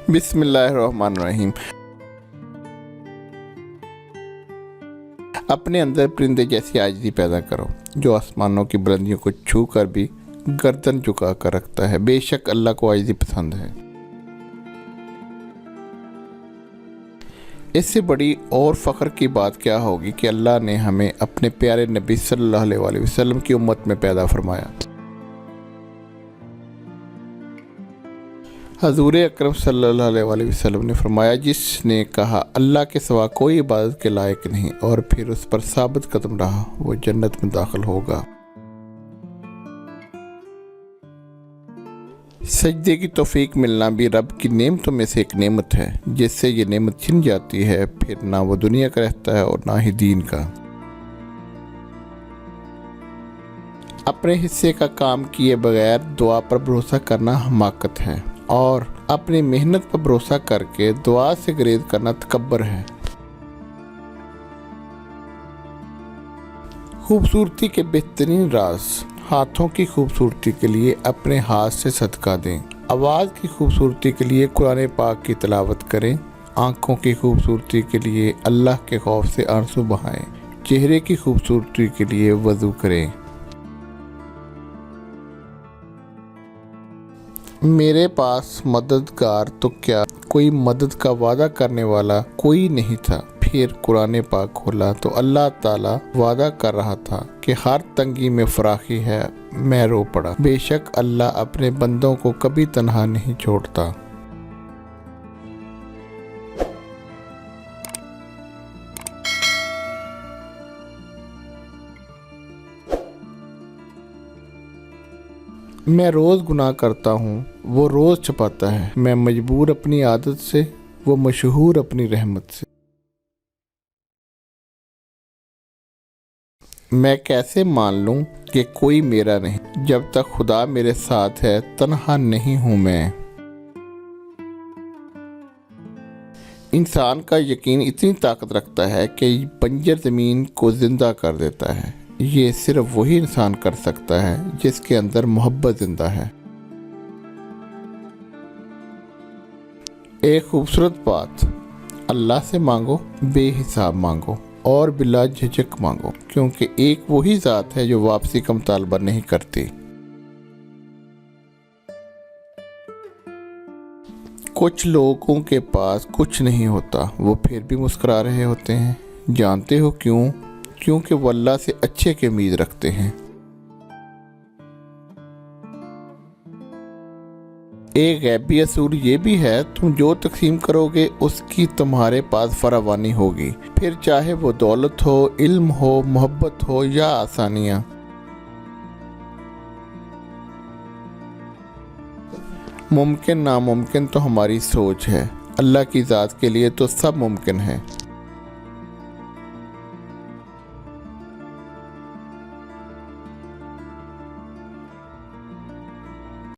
बिस्मिल्लाहिर्रहमानिर्रहीम। अपने अंदर परिंदे जैसी आजिज़ी पैदा करो जो आसमानों की बुलंदियों को छू कर भी गर्दन झुका कर रखता है। बेशक अल्लाह को आजिज़ी पसंद है। इससे बड़ी और फ़ख्र की बात क्या होगी कि अल्लाह ने हमें अपने प्यारे नबी सल्लल्लाहु अलैहि वसल्लम की उम्मत में पैदा फरमाया। हज़ूर अकरम सल्लल्लाहु अलैहि वसल्लम ने फरमाया, जिसने कहा अल्लाह के सिवा कोई इबादत के लायक नहीं और फिर उस पर साबित कदम रहा, वो जन्नत में दाखिल होगा। सजदे की तौफीक मिलना भी रब की नेमतों में से एक नेमत है। जिससे ये नेमत छिन जाती है फिर ना वो दुनिया का रहता है और ना ही दीन का। अपने हिस्से का काम किए बगैर दुआ पर भरोसा करना हमाकत है और अपनी मेहनत पर भरोसा करके दुआ से गुरेज करना तकब्बर है। खूबसूरती के बेहतरीन राज। हाथों की खूबसूरती के लिए अपने हाथ से सदका दें। आवाज़ की खूबसूरती के लिए कुरान पाक की तिलावत करें। आँखों की खूबसूरती के लिए अल्लाह के खौफ से आंसू बहाएं। चेहरे की खूबसूरती के लिए वज़ू करें। मेरे पास मददगार तो क्या, कोई मदद का वादा करने वाला कोई नहीं था। फिर कुरान पाक खोला तो अल्लाह ताला वादा कर रहा था कि हर तंगी में फराखी है। मैं रो पड़ा। बेशक अल्लाह अपने बंदों को कभी तन्हा नहीं छोड़ता। मैं रोज़ गुनाह करता हूँ, वो रोज़ छुपाता है। मैं मजबूर अपनी आदत से, वो मशहूर अपनी रहमत से। मैं कैसे मान लूँ कि कोई मेरा नहीं, जब तक खुदा मेरे साथ है तन्हा नहीं हूँ मैं। इंसान का यकीन इतनी ताकत रखता है कि बंजर ज़मीन को ज़िंदा कर देता है। ये सिर्फ वही इंसान कर सकता है जिसके अंदर मोहब्बत ज़िंदा है। एक खूबसूरत बात, अल्लाह से मांगो, बेहिसाब मांगो और बिला झिझक मांगो, क्योंकि एक वही ज़ात है जो वापसी का मुतालबा नहीं करती। कुछ लोगों के पास कुछ नहीं होता, वो फिर भी मुस्कुरा रहे होते हैं। जानते हो क्यों? क्योंकि वो अल्लाह से अच्छे की उम्मीद रखते हैं। एक गैबी असूल ये भी है, तुम जो तकसीम करोगे उसकी तुम्हारे पास फरावानी होगी, फिर चाहे वो दौलत हो, इल्म हो, मोहब्बत हो या आसानियाँ। मुमकिन नामुमकिन तो हमारी सोच है, अल्लाह की ज़ात के लिए तो सब मुमकिन है।